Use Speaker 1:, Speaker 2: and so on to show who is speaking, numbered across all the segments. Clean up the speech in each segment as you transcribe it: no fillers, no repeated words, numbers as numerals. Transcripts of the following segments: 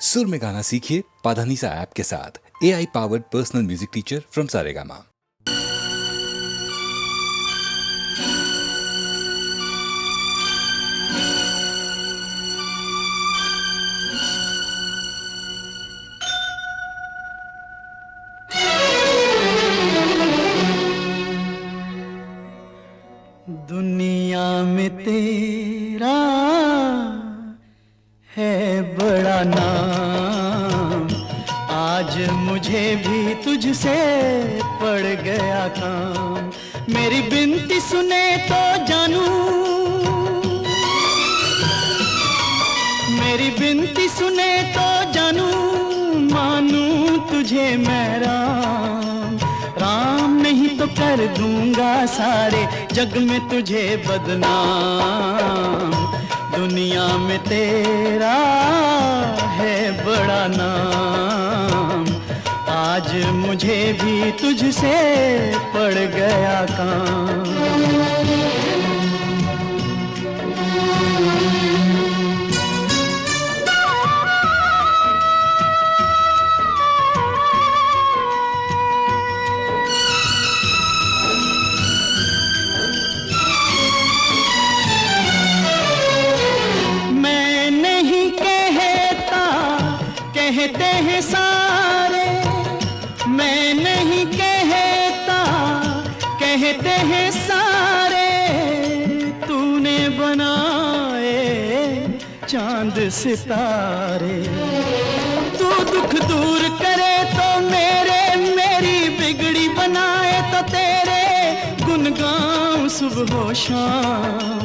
Speaker 1: सुर में गाना सीखिए पाधानीसा ऐप के साथ। AI powered personal music teacher from Saregama.
Speaker 2: दुनिया में तेरा है बड़ा नाम, आज मुझे भी तुझसे पड़ गया काम। मेरी बिनती सुने तो जानू, मेरी बिनती सुने तो जानू, मानू तुझे मैं राम। राम नहीं तो कर दूंगा सारे जग में तुझे बदनाम। दुनिया में तेरा है बड़ा नाम, आज मुझे भी तुझसे पड़ गया काम। कहते हैं सारे, मैं नहीं कहता, कहते हैं सारे, तूने बनाए चांद सितारे। तू दुख दूर करे तो मेरी बिगड़ी बनाए तो तेरे गुन गाऊं सुबह शाम।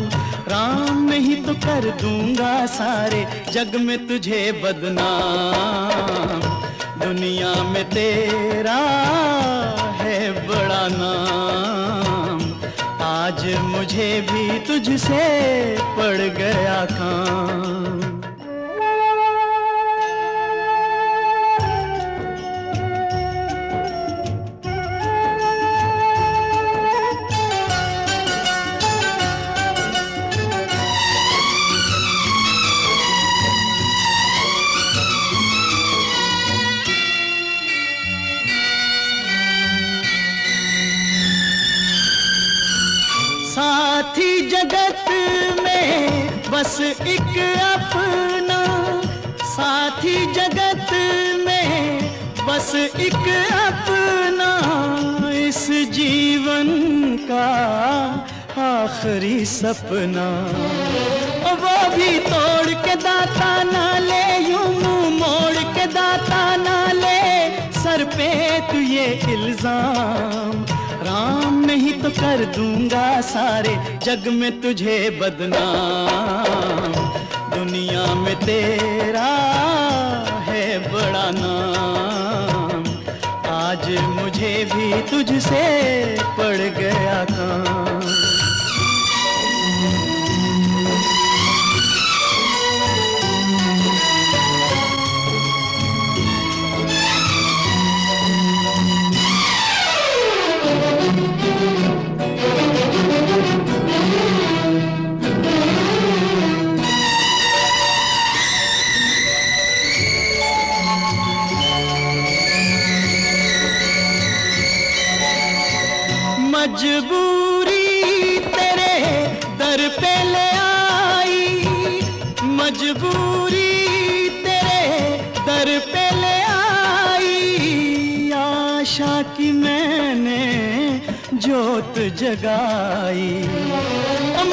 Speaker 2: राम नहीं तो कर दूंगा सारे जग में तुझे बदनाम। दुनिया में तेरा है बड़ा नाम, आज मुझे भी तुझसे पड़ गया काम। साथी जगत में बस एक अपना, साथी जगत में बस एक अपना, इस जीवन का आखिरी सपना। वो भी तोड़ के दाता ना ले, यूं मुंह मोड़ के दाता ना ले, सर पे तू ये इल्जाम। राम नहीं तो कर दूंगा सारे जग में तुझे बदनाम। दुनिया में तेरा है बड़ा नाम, आज मुझे भी तुझसे पड़ गया काम। मजबूरी तेरे दर पे ले आई, मजबूरी तेरे दर पे ले आई। आशा की मैंने जोत जगाई,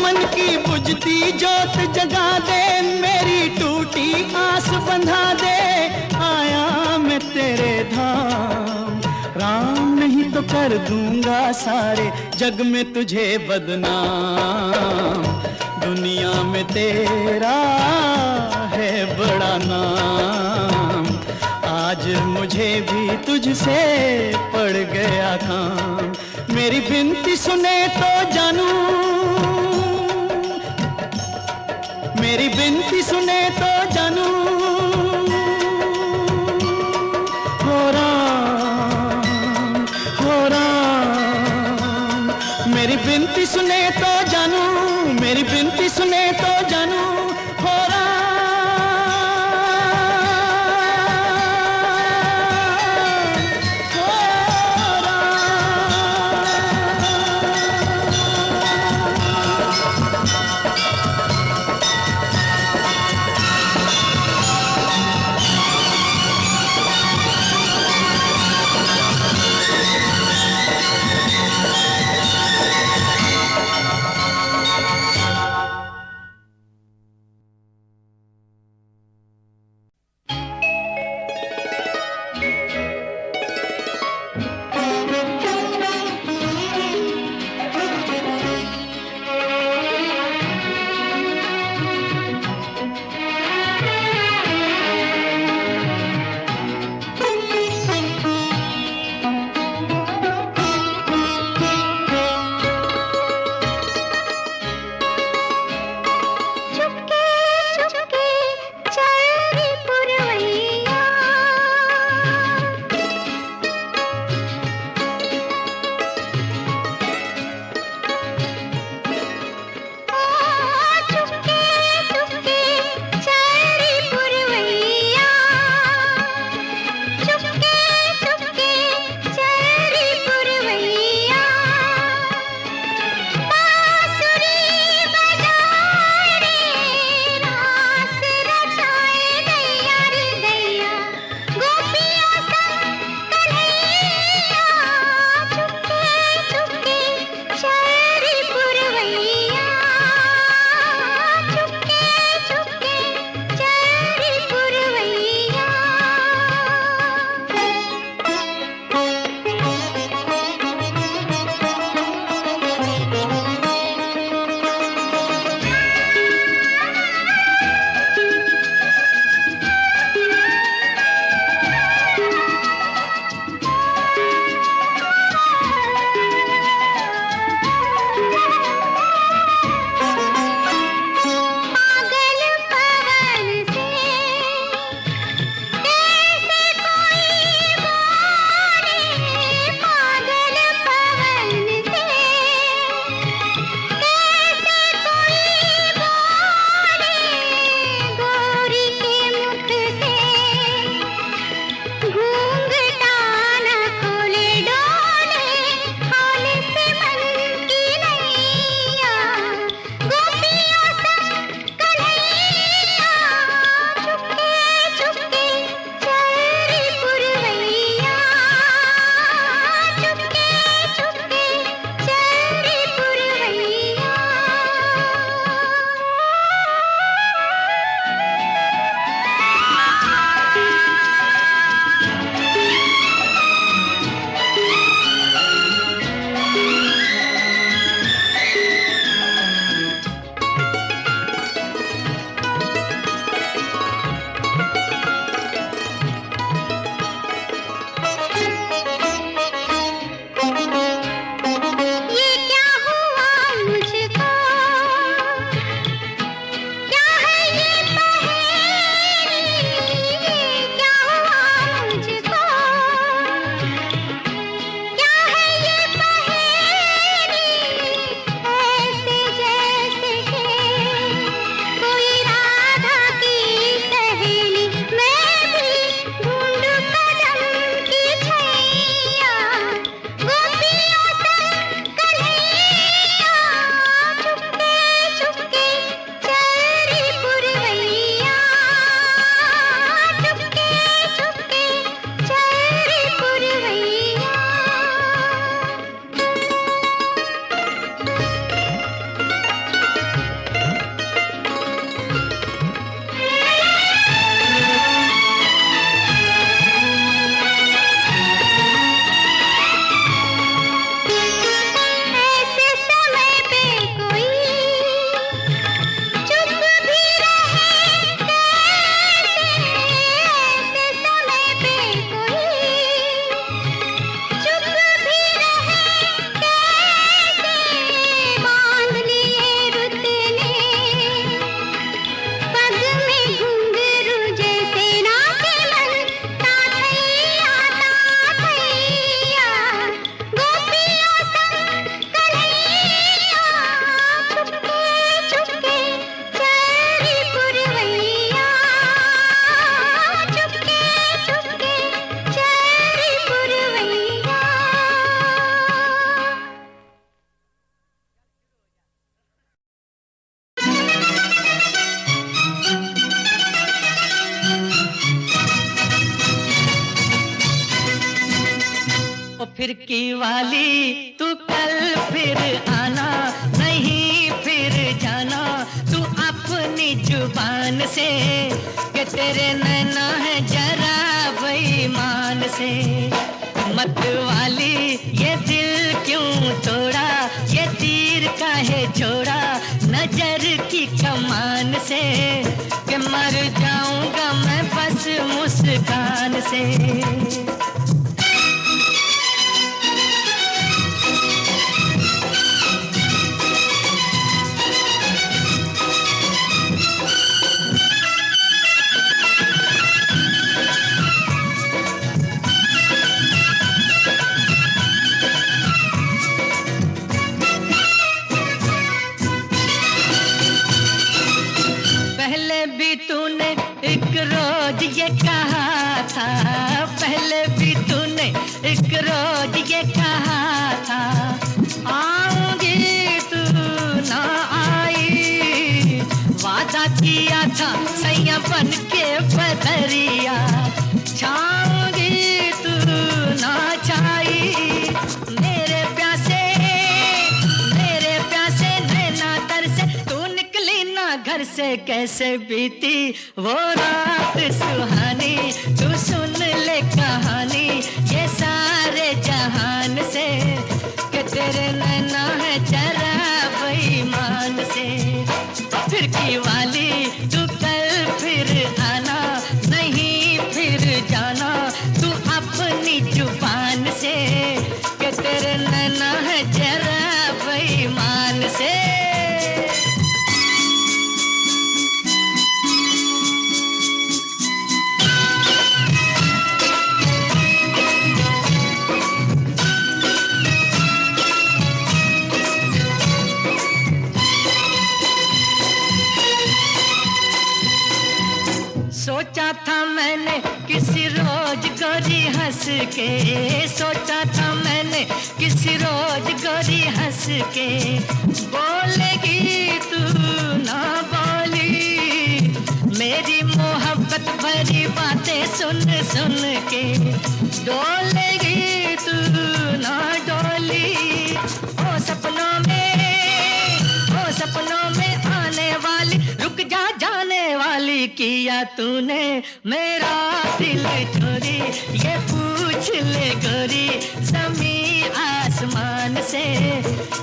Speaker 2: मन की बुझती जोत जगा दे, मेरी टूटी आस बंधा दे, आया मैं तेरे धाम। राम नहीं तो कर दूंगा सारे जग में तुझे बदनाम। दुनिया में तेरा है बड़ा नाम, आज मुझे भी तुझसे पड़ गया काम। मेरी बिनती सुने तो जानू, मेरी बिनती सुने तो जानू, हो राम, हो राम। मेरी बिनती सुने तो जानू, मेरी बिनती सुने तो जानू, हो राम। फिरकी वाली तू कल फिर आना, नहीं फिर जाना तू अपनी जुबान से, कि तेरे नैना है जरा बेईमान से। मत वाली ये दिल क्यों तोड़ा, ये तीर काहे छोड़ा नजर की कमान से, कि मर जाऊंगा मैं बस मुस्कान से। पहले भी तूने एक रोज ये कहा था, पहले भी तूने एक रोज ये कहा था, आऊंगी तू ना आई। वादा किया था सैया बन के बदरिया, छाऊंगी तू ना छाई। मेरे प्यासे नैना तर से तू निकली ना घर से, कैसे बीती वो रात सुहानी। तू सुन ले कहानी ये सारे जहान से, कि तेरे नैना है जरा बेईमान से। फिरकी वाली तू कल फिर आना, नहीं फिर जाना तू अपनी जुबान से, कि तेरे नैना है जरा बेईमान से। सोचा था मैंने किसी रोज गोरी हंस के, सोचा था मैंने किसी रोज गोरी हंस के, बोलेगी तू ना बोली मेरी मोहब्बत भरी बातें सुन सुन के, डोलेगी तू ना डोली। ओ सपनों में आने वाली, रुक जा जाने वाली, किया तूने मेरा दिल चोरी। ये पूछ ले गोरी ज़मीं आसमान से,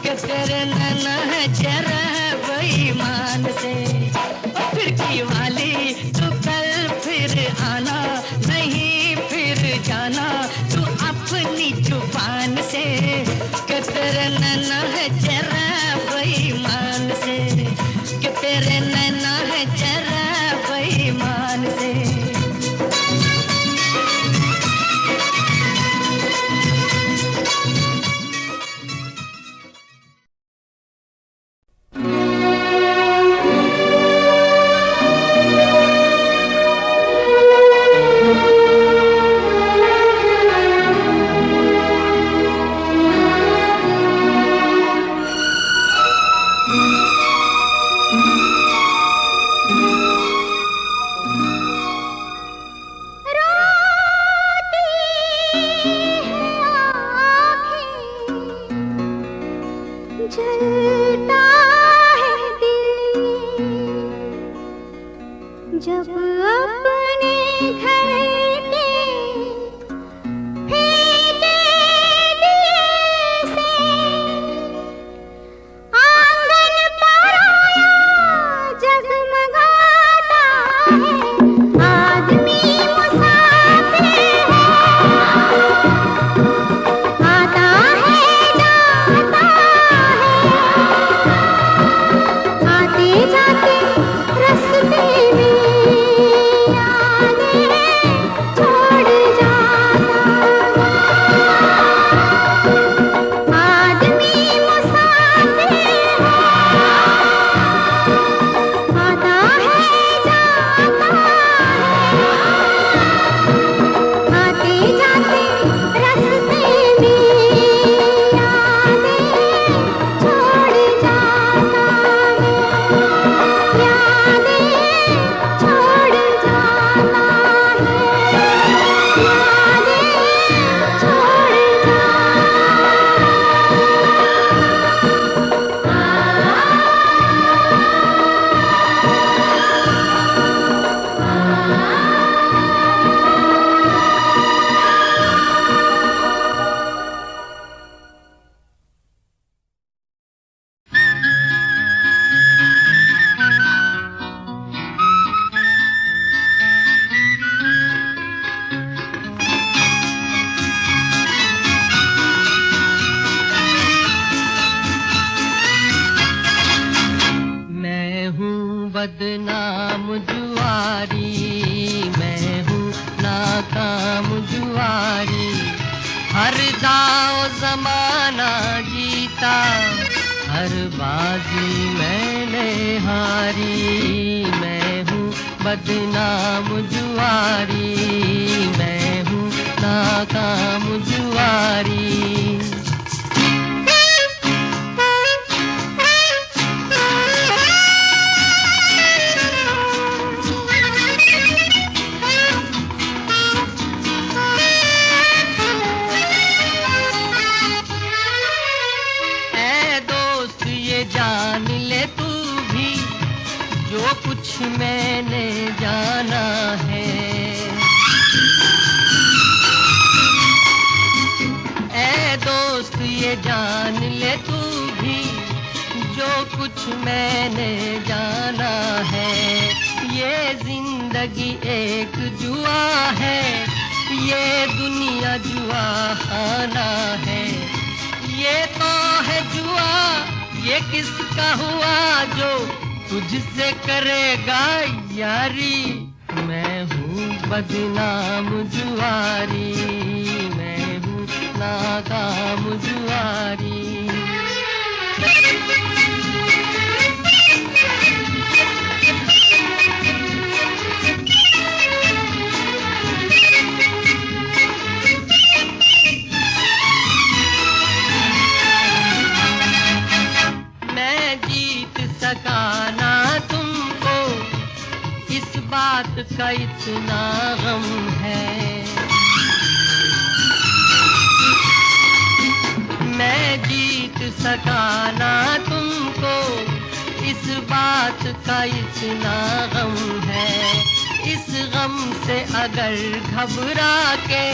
Speaker 2: कि तेरे नैना है जरा बेईमान से। ओ फिरकी वाली तू कल फिर आना, नहीं फिर जाना तू अपनी जुबान से, कि तेरे नैना है जरा बेईमान से, कि तेरे नैना है जरा बेईमान से। हर दाव जमाना जीता, हर बाजी मैंने हारी। मैं हूँ बदनाम जुआरी, मैं हूँ नाकाम जुआरी। जान ले तू भी जो कुछ मैंने जाना है। ऐ दोस्त ये जान ले तू भी जो कुछ मैंने जाना है। ये जिंदगी एक जुआ है, ये दुनिया जुआ खाना है। ये तो है जुआ, ये किसका हुआ जो तुझसे करेगा यारी। मैं हूँ बदनाम जुआरी, मैं हूँ नाकाम जुआरी। सकाना तुमको इस बात का इतना गम है। मैं जीत सकाना तुमको इस बात का इतना गम है। इस गम से अगर घबरा के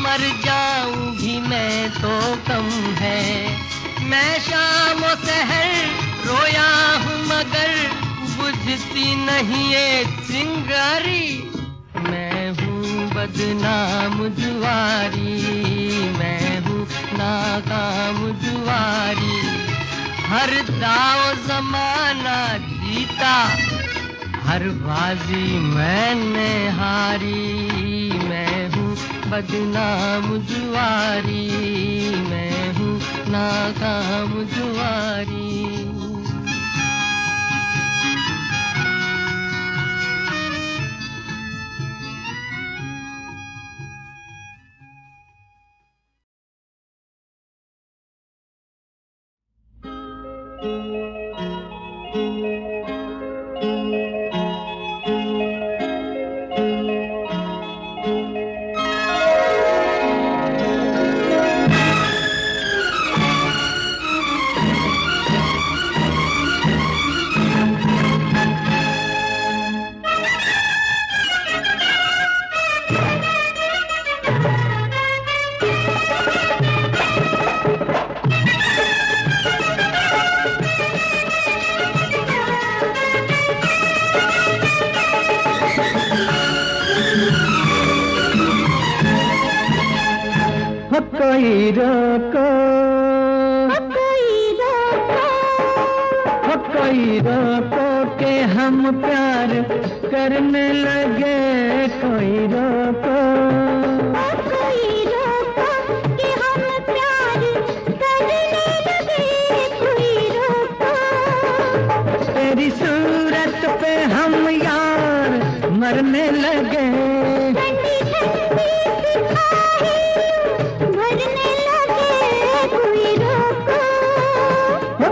Speaker 2: मर जाऊं भी मैं तो कम है। मैं शाम और सहर रोया हूँ मगर बुझती नहीं ये चिंगारी। मैं हूँ बदनाम जुआरी, मैं हूँ नाकाम जुआरी। हर दाव जमाना जीता, हर बाजी मैंने हारी। मैं हूँ बदनाम जुआरी, मैं हूँ नाकाम जुआरी।
Speaker 3: कोई रोको, कोई रोको के हम प्यार करने लगे। कोई रोको,
Speaker 4: कि हम प्यार करने लगे। कोई रोको,
Speaker 3: तेरी सूरत पे हम यार मरने लगे।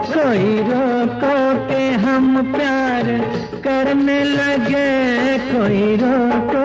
Speaker 3: कोई रोको के हम प्यार करने लगे। कोई रोको,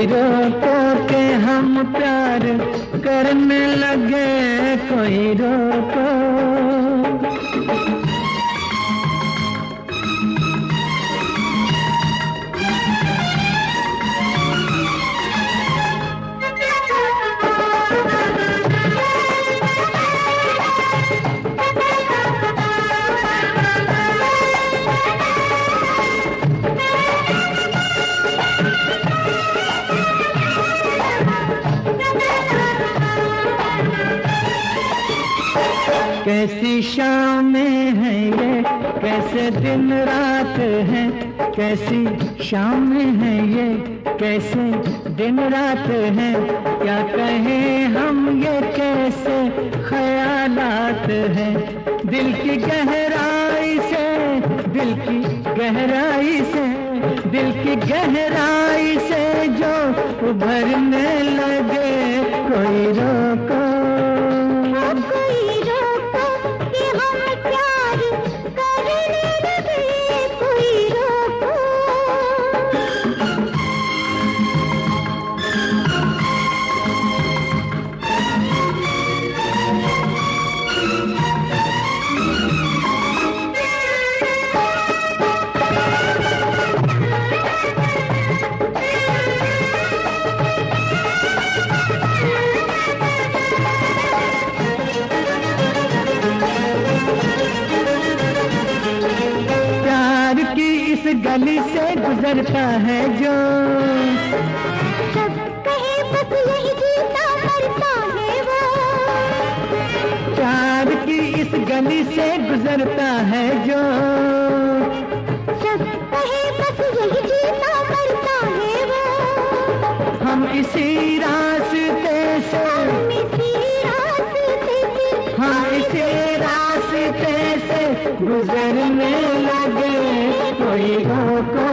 Speaker 3: कोई रोको के हम प्यार करने लगे, कोई रोको। कैसी शामें हैं ये, कैसे दिन रात हैं, कैसी शामें हैं ये, कैसे दिन रात हैं। क्या कहें हम ये कैसे ख्यालात हैं, दिल की गहराई से, दिल की गहराई से, दिल की गहराई से जो उभरने लगे, कोई रोको। गली से गुजरता है जो, सब कहे बस यही जीता मरता है वो। प्यार की इस गली से गुजरता है जो, सब कहे बस यही जीता मरता है वो। हम इसी रास्ते से, हम इसी रास्ते से गुजरने लगे, कोई रोको।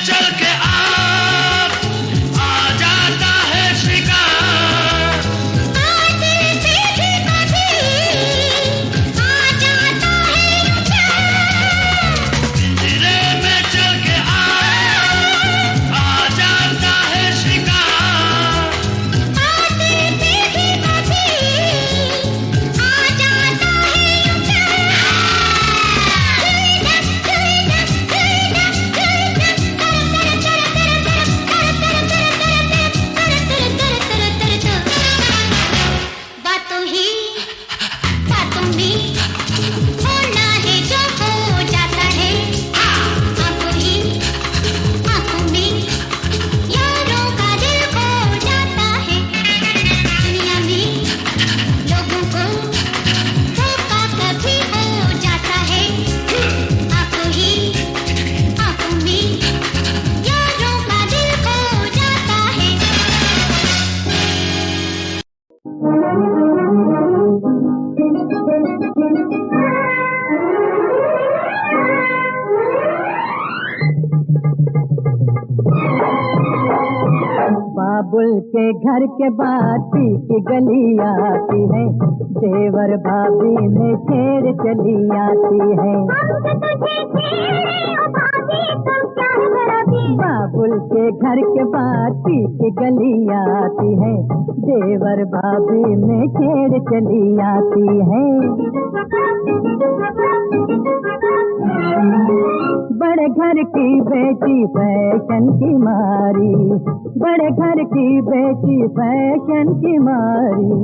Speaker 5: चल के आ जाता है शिकार।
Speaker 4: दिल से भी कभी आ जाता है प्यार।
Speaker 5: पिंजरे में चल के आ जाता है शिकार।
Speaker 4: दिल से भी कभी आ जाता है बातों ही बातों में होना है जो हो जाता है। आंखों ही आंखों में यारों का दिल खो जाता है। दुनिया में लोगों को धोखा कभी हो जाता है। आंखों ही आंखों में यारों का दिल खो जाता है।
Speaker 3: बाबुल के घर के बाती की गली आती है, देवर भाभी में छेड़ चली आती है। बाबुल के घर के बाती की गली आती है, देवर भाभी में छेड़ चली आती है। बड़े घर की बेटी फैशन की मारी, बड़े घर की बेटी फैशन की मारी,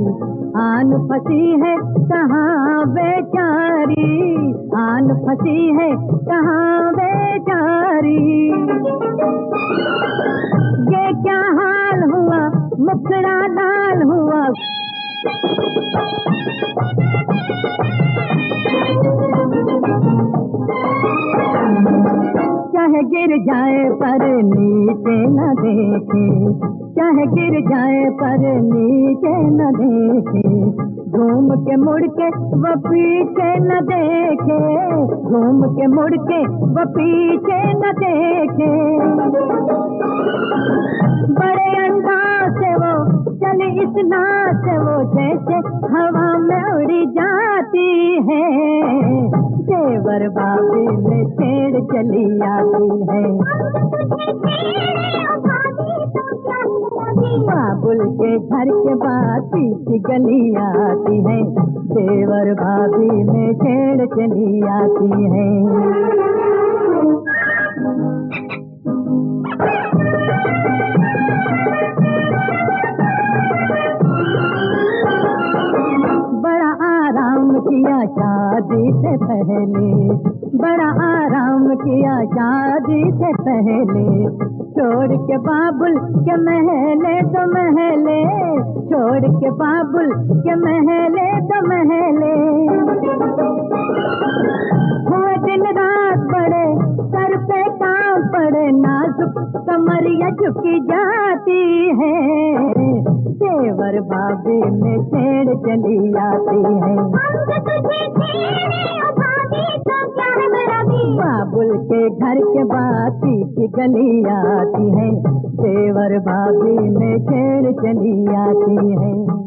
Speaker 3: आन फंसी है कहाँ बेचारी, आन फंसी है कहाँ बेचारी। ये क्या हाल हुआ, मुखड़ा लाल हुआ। चाहे गिर जाए पर नीचे न देखे, चाहे गिर जाए पर नीचे न देखे, घूम के मुड़ के वो पीछे न देखे, घूम के मुड़ के वो पीछे न देखे। बड़े अंदाज से वो चली इस नाच से वो जैसे हवा में उड़ी जाती है, देवर भाभी में छेड़ चली आती है। बाबुल के घर के बाती की गली आती है, देवर भाभी में छेड़ चली आती है। बड़ा आराम किया शादी से पहले, बड़ा आराम किया शादी से पहले, छोड़ के बाबुल के महले तो महले, छोड़ के बाबुल के महले तो महले। हुए दिन रात बड़े सर पे काम पड़े, नाजुक कमरिया झुकी जाती है, देवर भाभी में छेड़ चली आती है। बाबुल के घर के बाती की गली आती है, देवर भाभी में छेड़ चली आती है।